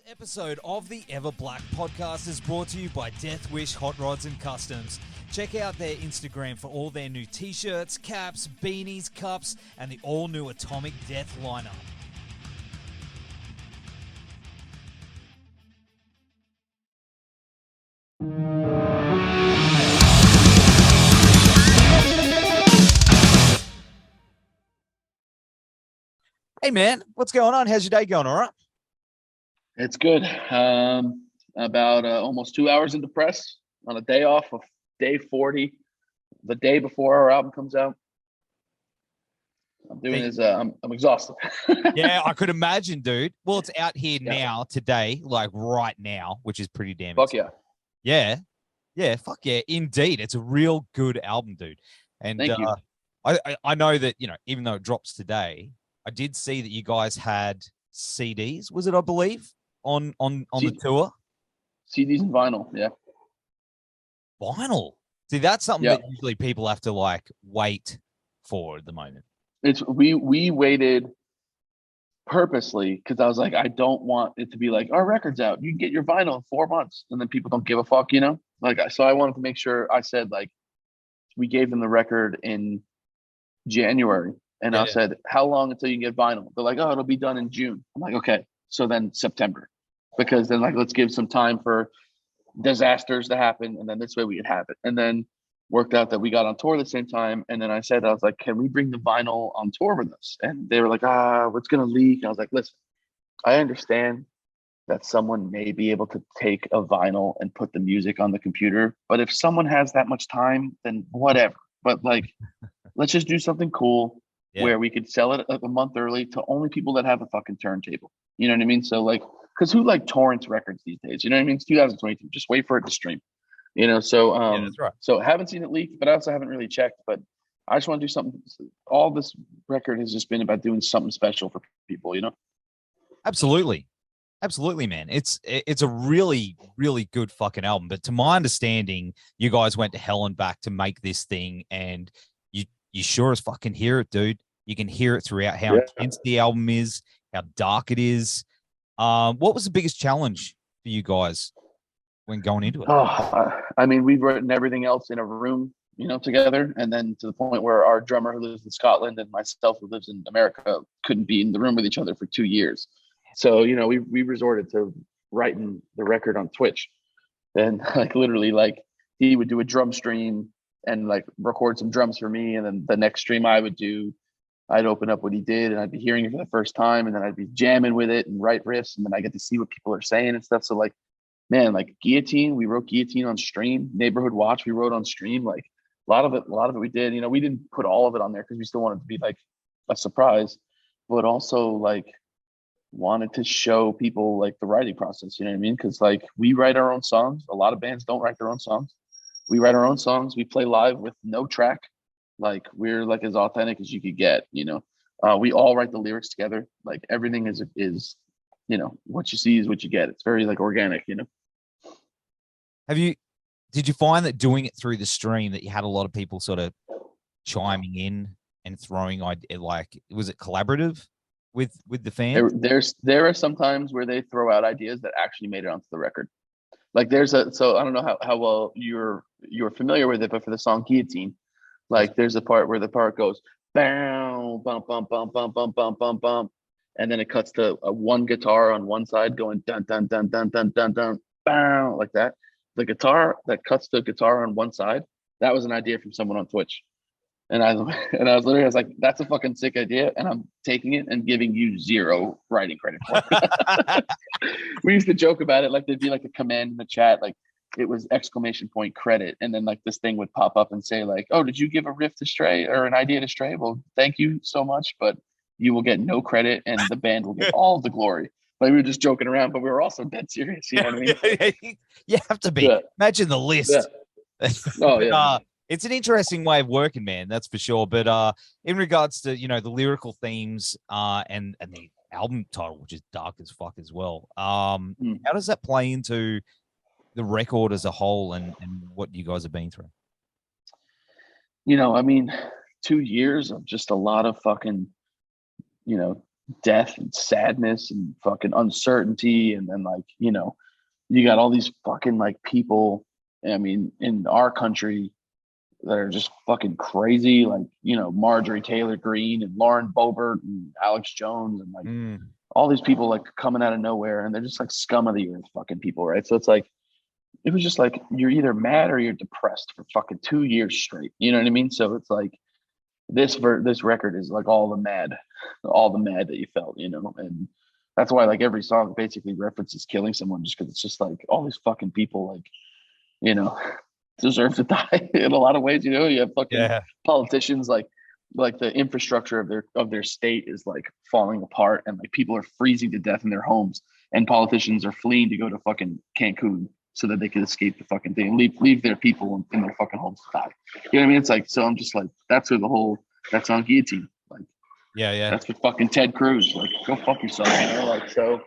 Episode of the Everblack Podcast is brought to you by Deathwish, Hotrods and Kustoms. Check out their Instagram for all their new t-shirts, caps, beanies, cups, and the all-new Atomic Death lineup. Hey man, what's going on? How's your day going? All right? It's good. About almost 2 hours into press on a day off of day 40, the day before our album comes out. I'm doing is I'm exhausted. Yeah, I could imagine, dude. Well, it's out here now, today, like right now, which is pretty damn exciting. Yeah. Yeah, fuck yeah, indeed. It's a real good album, dude. And Thank you. I know that, you know, even though it drops today, I did see that you guys had CDs, was it, I believe, on the tour? CDs and vinyl, yeah. Vinyl. See, that's something Yeah. that usually people have to like wait for at the moment. It's we waited purposely because I was like, I don't want it to be like our record's out. You can get your vinyl in 4 months, and then people don't give a fuck, you know? Like, so I wanted to make sure I said, like, we gave them the record in January. And I said, how long until you can get vinyl? They're like, oh, it'll be done in June. I'm like, okay. So then September, because then like, let's give some time for disasters to happen. And then this way we could have it. And then worked out that we got on tour at the same time. And then I was like, can we bring the vinyl on tour with us? And they were like, what's going to leak? And I was like, listen, I understand that someone may be able to take a vinyl and put the music on the computer. But if someone has that much time, then whatever. But like, let's just do something cool. Yeah. Where we could sell it a month early to only people that have a fucking turntable. You know what I mean? So like, because who like torrents records these days? You know what I mean? It's 2022. Just wait for it to stream. You know, so that's right. So haven't seen it leaked, but I also haven't really checked. But I just want to do something. All this record has just been about doing something special for people. You know? Absolutely, man. It's a really, really good fucking album. But to my understanding, you guys went to hell and back to make this thing, and you sure as fucking hear it, dude. You can hear it throughout how intense the album is, how dark it is. What was the biggest challenge for you guys when going into it? I mean, we've written everything else in a room, you know, together. And then to the point where our drummer who lives in Scotland and myself who lives in America couldn't be in the room with each other for 2 years. So, you know, we resorted to writing the record on Twitch. And like literally like he would do a drum stream and like record some drums for me. And then the next stream I'd open up what he did and I'd be hearing it for the first time. And then I'd be jamming with it and write riffs. And then I get to see what people are saying and stuff. So like, man, like Guillotine, we wrote Guillotine on stream. Neighborhood Watch, we wrote on stream. Like a lot of it we did. You know, we didn't put all of it on there because we still wanted to be like a surprise, but also like wanted to show people like the writing process. You know what I mean? Because like we write our own songs. A lot of bands don't write their own songs. We write our own songs. We play live with no track. Like we're like as authentic as you could get, you know. We all write the lyrics together. Like everything is, you know, what you see is what you get. It's very like organic, you know. Did you find that doing it through the stream that you had a lot of people sort of chiming in and throwing, like, was it collaborative with the fans? There are some times where they throw out ideas that actually made it onto the record. Like so I don't know how well you're familiar with it, but for the song Guillotine, like there's a part where the part goes bam, bump, bump, bump, bump, bump, bump, bump, bump, and then it cuts to one guitar on one side going dun dun dun dun dun dun dun bam, like that. The guitar that cuts the guitar on one side, that was an idea from someone on Twitch. And I was like, that's a fucking sick idea, and I'm taking it and giving you zero writing credit for it. We used to joke about it, like there'd be like a command in the chat, like it was exclamation point credit, and then like this thing would pop up and say like, oh, did you give a riff to Stray or an idea to Stray? Well, thank you so much, but you will get no credit, and the band will get all the glory. Like we were just joking around, but we were also dead serious. You know what I mean? You have to be. Yeah. Imagine the list. Yeah. Oh yeah. It's an interesting way of working, man. That's for sure. But in regards to, you know, the lyrical themes and the album title, which is dark as fuck as well. How does that play into the record as a whole and what you guys have been through? You know, I mean, 2 years of just a lot of fucking, you know, death and sadness and fucking uncertainty. And then like, you know, you got all these fucking like people, I mean, in our country that are just fucking crazy, like, you know, Marjorie Taylor Greene and Lauren Boebert and Alex Jones and like all these people like coming out of nowhere, and they're just like scum of the earth fucking people, right? So it's like, it was just like you're either mad or you're depressed for fucking 2 years straight. You know what I mean? So it's like this record is like all the mad that you felt, you know, and that's why like every song basically references killing someone, just because it's just like all these fucking people like, you know, deserve to die in a lot of ways. You know, you have fucking politicians like the infrastructure of their state is like falling apart, and like people are freezing to death in their homes, and politicians are fleeing to go to fucking Cancun so that they could escape the fucking thing and leave their people in their fucking homes to die. You know what I mean? It's like, so I'm just like, that's where that's on Guillotine. Like, yeah. That's with fucking Ted Cruz. Like, go fuck yourself. You know, like, so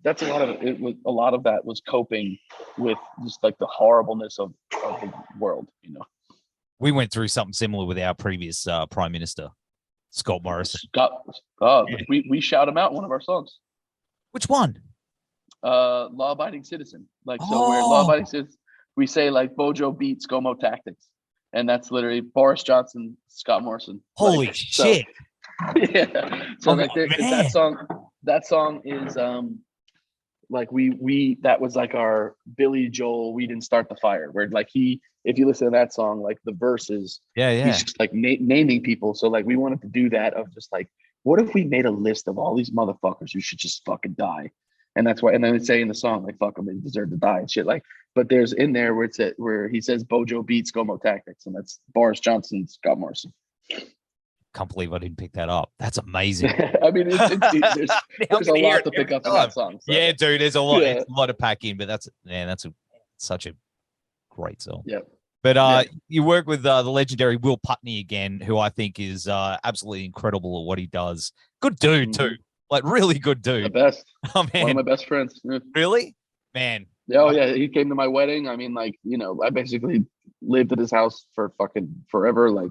that's a lot of it. A lot of that was coping with just like the horribleness of the world. You know, We went through something similar with our previous prime minister, Scott Morrison. We shout him out in one of our songs. Which one? Law-abiding citizen. Like, so we're law-abiding citizens. We say like Bojo beats ScoMo tactics, and that's literally Boris Johnson, Scott Morrison. Holy like, shit! So, yeah. So like that song is like we that was like our Billy Joel "We Didn't Start the Fire," where like if you listen to that song, like the verses, he's just like naming people. So like we wanted to do that of just like, what if we made a list of all these motherfuckers who should just fucking die? And that's why, and then it's saying in the song, like, fuck them, they deserve to die and shit. Like, but there's in there where he says Bojo beats ScoMo tactics, and that's Boris Johnson, Scott Morrison. Can't believe I didn't pick that up. That's amazing. I mean, there's a lot to pick up in that song. So. Yeah, dude, there's a lot. Yeah. It's a lot to pack in, but that's such a great song. Yeah. But you work with the legendary Will Putney again, who I think is absolutely incredible at what he does. Good dude too. Like, really good dude. The best. Oh, man. One of my best friends. Yeah. Really? Man. Oh, yeah. He came to my wedding. I mean, like, you know, I basically lived at his house for fucking forever. Like,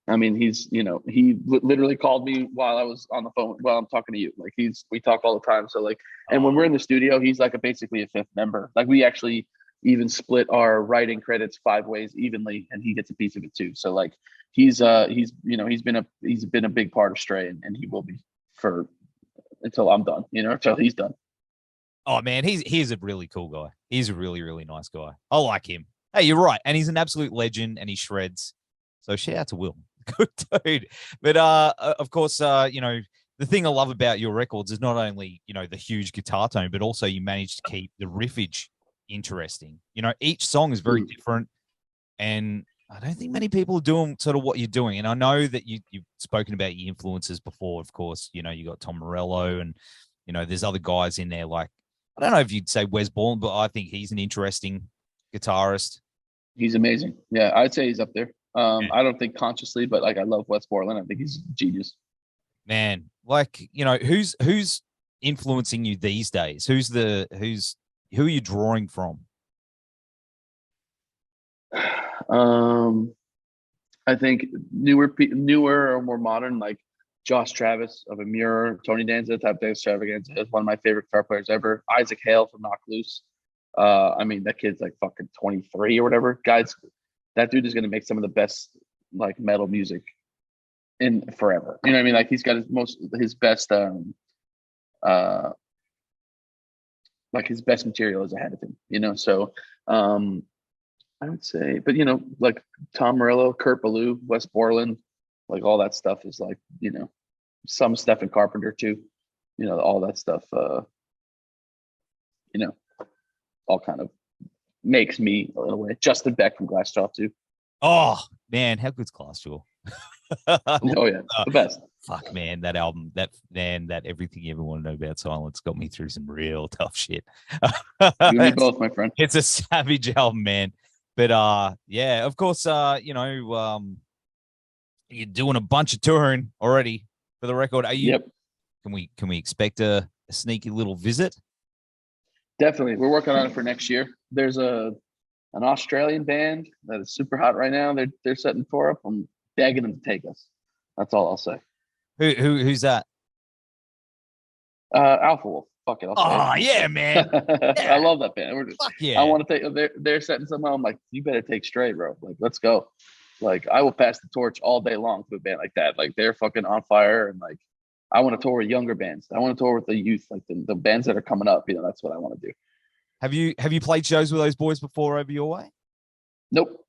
I mean, he's, you know, he literally called me while I was on the phone while I'm talking to you. Like, we talk all the time. So, like, and when we're in the studio, he's like basically a fifth member. Like, we actually even split our writing credits 5 ways evenly, and he gets a piece of it too. So, like, he's you know, he's been a big part of Stray, and he will be for until I'm done, you know, until he's done. Oh man, he's a really cool guy. He's a really, really nice guy. I like him. Hey, you're right. And he's an absolute legend, and he shreds. So shout out to Will. Good dude. But of course, you know, the thing I love about your records is not only, you know, the huge guitar tone, but also you manage to keep the riffage interesting. You know, each song is very different, and I don't think many people are doing sort of what you're doing. And I know that you've spoken about your influences before, of course. You know, you got Tom Morello, and, you know, there's other guys in there. Like, I don't know if you'd say Wes Borland, but I think he's an interesting guitarist. He's amazing. Yeah, I'd say he's up there. I don't think consciously, but like, I love Wes Borland. I think he's a genius. Man, like, you know, who's influencing you these days? Who are you drawing from? I think newer or more modern, like Josh Travis of Amur, Tony Danza, Type Day Extravaganza is one of my favorite guitar players ever. Isaac Hale from Knock Loose. I mean, that kid's like fucking 23 or whatever. Guys, that dude is gonna make some of the best like metal music in forever. You know what I mean? Like, he's got his best like his best material is ahead of him, you know. So I would say, but you know, like Tom Morello, Kurt Ballou, Wes Borland, like all that stuff is like, you know, some Stephen Carpenter too, you know, all that stuff, you know, all kind of makes me a little way. Justin Beck from Glassjaw too. Oh man, how good's Glassjaw? Oh yeah, the best. Fuck man, that album, that Everything You Ever Want to Know About Silence got me through some real tough shit. You and me both, my friend. It's a savage album, man. But yeah, of course, you know, you're doing a bunch of touring already for the record. Are you? Yep. Can we expect a sneaky little visit? Definitely, we're working on it for next year. There's an Australian band that is super hot right now. They're setting tour up. I'm begging them to take us. That's all I'll say. Who's that? Alpha Wolf. Fuck it. Oh yeah, man. I love that band. We're just, Fuck yeah. I want to take. They're setting somehow. I'm like, you better take Stray, bro. Like, let's go. Like, I will pass the torch all day long to a band like that. Like, they're fucking on fire, and like, I want to tour with younger bands. I want to tour with the youth, like the bands that are coming up. You know, that's what I want to do. Have you played shows with those boys before over your way? Nope.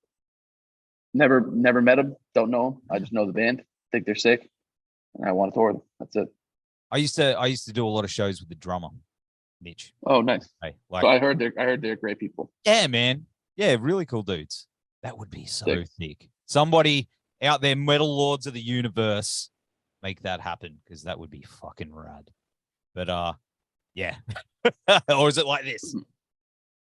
Never met them. Don't know them. I just know the band. Think they're sick, and I want to tour them. That's it. I used to do a lot of shows with the drummer, Mitch. Oh, nice. Hey, like, so I heard they're great people. Yeah, man. Yeah, really cool dudes. That would be so sick. Somebody out there, metal lords of the universe, make that happen, because that would be fucking rad. But yeah. Or is it like this?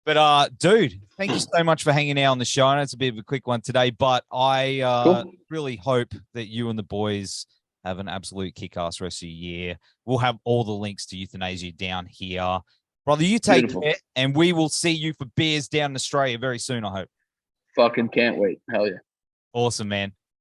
But dude, thank you so much for hanging out on the show. I know it's a bit of a quick one today, but I really hope that you and the boys have an absolute kick-ass rest of your year. We'll have all the links to Euthanasia down here. Brother, you take care, and we will see you for beers down in Australia very soon, I hope. Fucking can't wait. Hell yeah. Awesome, man.